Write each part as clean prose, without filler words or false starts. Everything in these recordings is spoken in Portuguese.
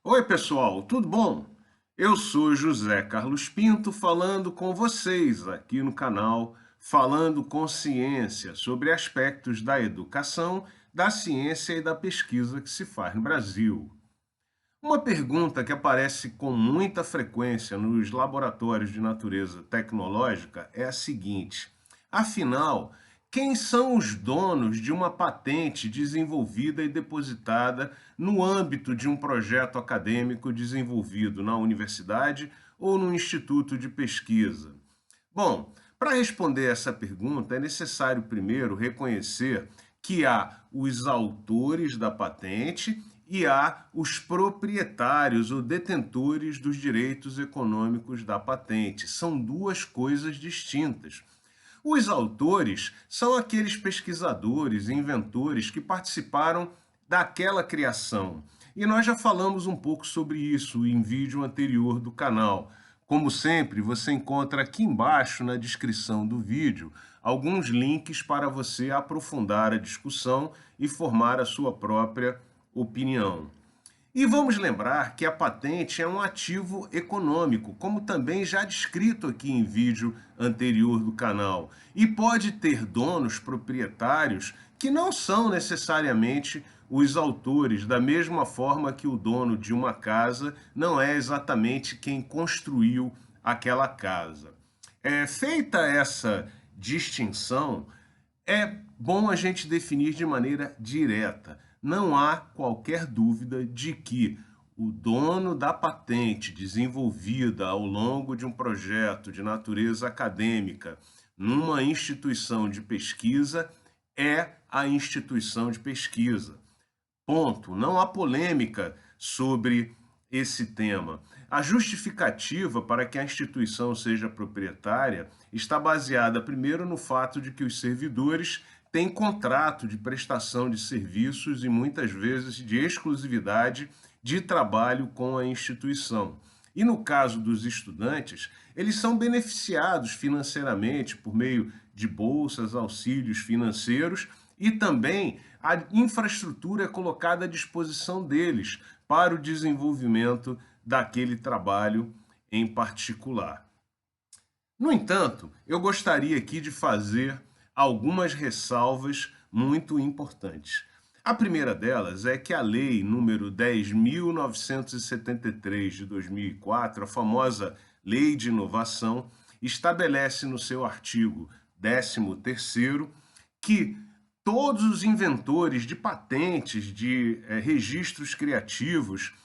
Oi, pessoal, tudo bom? Eu sou José Carlos Pinto falando com vocês aqui no canal Falando com Ciência sobre aspectos da educação, da ciência e da pesquisa que se faz no Brasil. Uma pergunta que aparece com muita frequência nos laboratórios de natureza tecnológica é a seguinte: afinal, quem são os donos de uma patente desenvolvida e depositada no âmbito de um projeto acadêmico desenvolvido na universidade ou no instituto de pesquisa? Bom, para responder essa pergunta, é necessário primeiro reconhecer que há os autores da patente e há os proprietários ou detentores dos direitos econômicos da patente. São duas coisas distintas. Os autores são aqueles pesquisadores e inventores que participaram daquela criação. E nós já falamos um pouco sobre isso em vídeo anterior do canal. Como sempre, você encontra aqui embaixo na descrição do vídeo alguns links para você aprofundar a discussão e formar a sua própria opinião. E vamos lembrar que a patente é um ativo econômico, como também já descrito aqui em vídeo anterior do canal, e pode ter donos proprietários que não são necessariamente os autores, da mesma forma que o dono de uma casa não é exatamente quem construiu aquela casa. Feita essa distinção, é bom a gente definir de maneira direta. Não há qualquer dúvida de que o dono da patente desenvolvida ao longo de um projeto de natureza acadêmica numa instituição de pesquisa é a instituição de pesquisa. Ponto. Não há polêmica sobre esse tema. A justificativa para que a instituição seja proprietária está baseada, primeiro, no fato de que os servidores têm contrato de prestação de serviços e muitas vezes de exclusividade de trabalho com a instituição. E no caso dos estudantes, eles são beneficiados financeiramente por meio de bolsas, auxílios financeiros e também a infraestrutura é colocada à disposição deles para o desenvolvimento daquele trabalho em particular. No entanto, eu gostaria aqui de fazer algumas ressalvas muito importantes. A primeira delas é que a Lei número 10.973 de 2004, a famosa Lei de Inovação, estabelece no seu artigo 13º que todos os inventores de patentes, de registros criativos,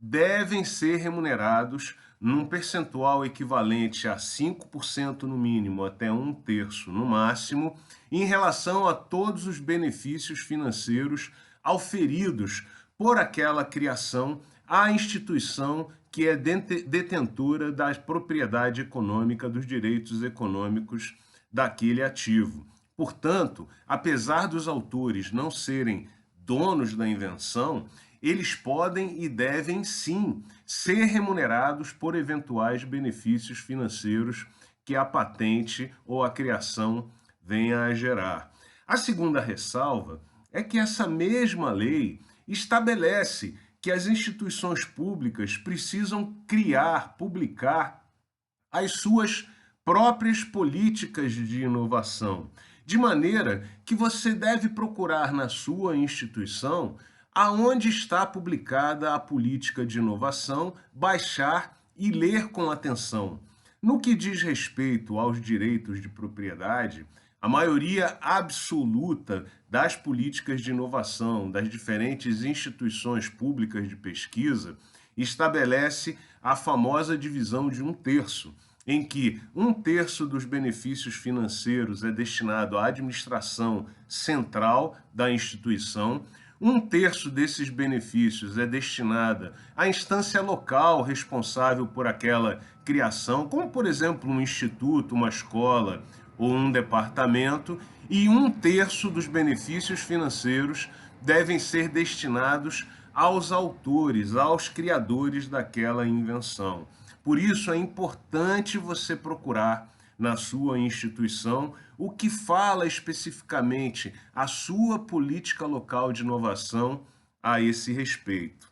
devem ser remunerados num percentual equivalente a 5% no mínimo, até um terço no máximo, em relação a todos os benefícios financeiros auferidos por aquela criação à instituição que é detentora da propriedade econômica, dos direitos econômicos daquele ativo. Portanto, apesar dos autores não serem donos da invenção, eles podem e devem sim ser remunerados por eventuais benefícios financeiros que a patente ou a criação venha a gerar. A segunda ressalva é que essa mesma lei estabelece que as instituições públicas precisam criar, publicar as suas próprias políticas de inovação, de maneira que você deve procurar na sua instituição aonde está publicada a política de inovação, baixar e ler com atenção. No que diz respeito aos direitos de propriedade, a maioria absoluta das políticas de inovação das diferentes instituições públicas de pesquisa estabelece a famosa divisão de um terço, em que um terço dos benefícios financeiros é destinado à administração central da instituição, um terço desses benefícios é destinada à instância local responsável por aquela criação, como, por exemplo, um instituto, uma escola ou um departamento, e um terço dos benefícios financeiros devem ser destinados aos autores, aos criadores daquela invenção. Por isso é importante você procurar na sua instituição o que fala especificamente a sua política local de inovação a esse respeito.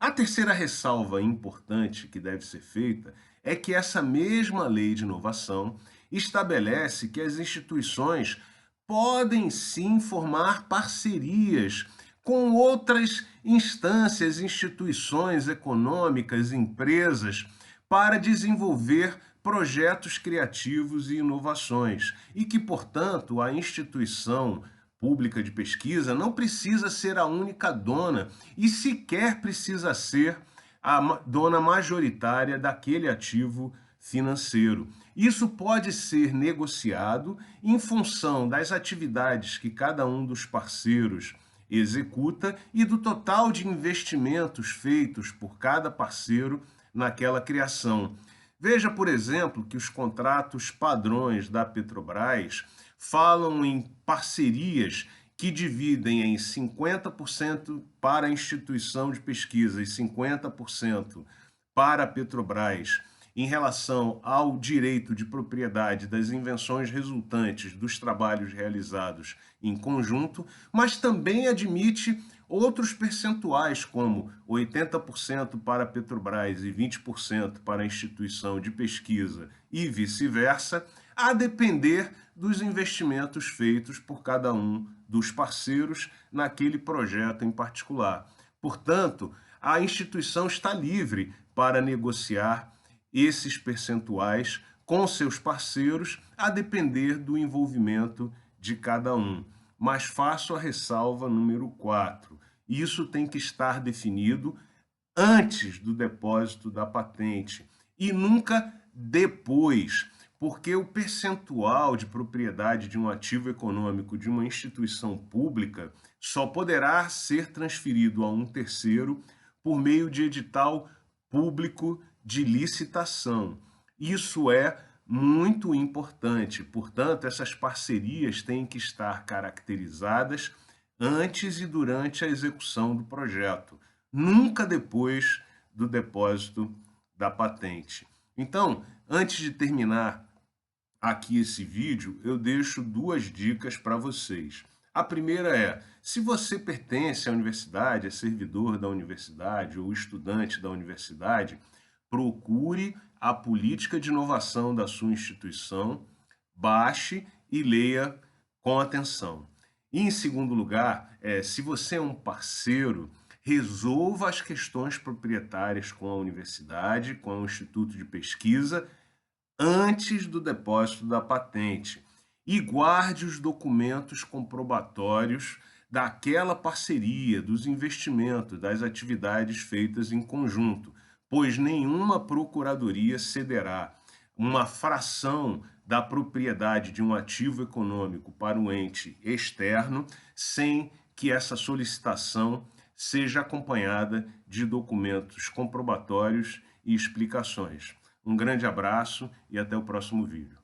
A terceira ressalva importante que deve ser feita é que essa mesma lei de inovação estabelece que as instituições podem sim formar parcerias com outras instâncias, instituições econômicas, empresas, para desenvolver projetos criativos e inovações, e que, portanto, a instituição pública de pesquisa não precisa ser a única dona e sequer precisa ser a dona majoritária daquele ativo financeiro. Isso pode ser negociado em função das atividades que cada um dos parceiros executa e do total de investimentos feitos por cada parceiro naquela criação. Veja, por exemplo, que os contratos padrões da Petrobras falam em parcerias que dividem em 50% para a instituição de pesquisa e 50% para a Petrobras em relação ao direito de propriedade das invenções resultantes dos trabalhos realizados em conjunto, mas também admite outros percentuais, como 80% para a Petrobras e 20% para a instituição de pesquisa e vice-versa, a depender dos investimentos feitos por cada um dos parceiros naquele projeto em particular. Portanto, a instituição está livre para negociar esses percentuais com seus parceiros, a depender do envolvimento de cada um. Mas faço a ressalva número 4. Isso tem que estar definido antes do depósito da patente e nunca depois, porque o percentual de propriedade de um ativo econômico de uma instituição pública só poderá ser transferido a um terceiro por meio de edital público de licitação. Isso é muito importante, portanto, essas parcerias têm que estar caracterizadas antes e durante a execução do projeto, nunca depois do depósito da patente. Então, antes de terminar aqui esse vídeo, eu deixo duas dicas para vocês. A primeira é, se você pertence à universidade, é servidor da universidade ou estudante da universidade, procure a política de inovação da sua instituição, baixe e leia com atenção. E, em segundo lugar, se você é um parceiro, resolva as questões proprietárias com a universidade, com o instituto de pesquisa, antes do depósito da patente. E guarde os documentos comprobatórios daquela parceria, dos investimentos, das atividades feitas em conjunto, pois nenhuma procuradoria cederá uma fração da propriedade de um ativo econômico para um ente externo sem que essa solicitação seja acompanhada de documentos comprobatórios e explicações. Um grande abraço e até o próximo vídeo.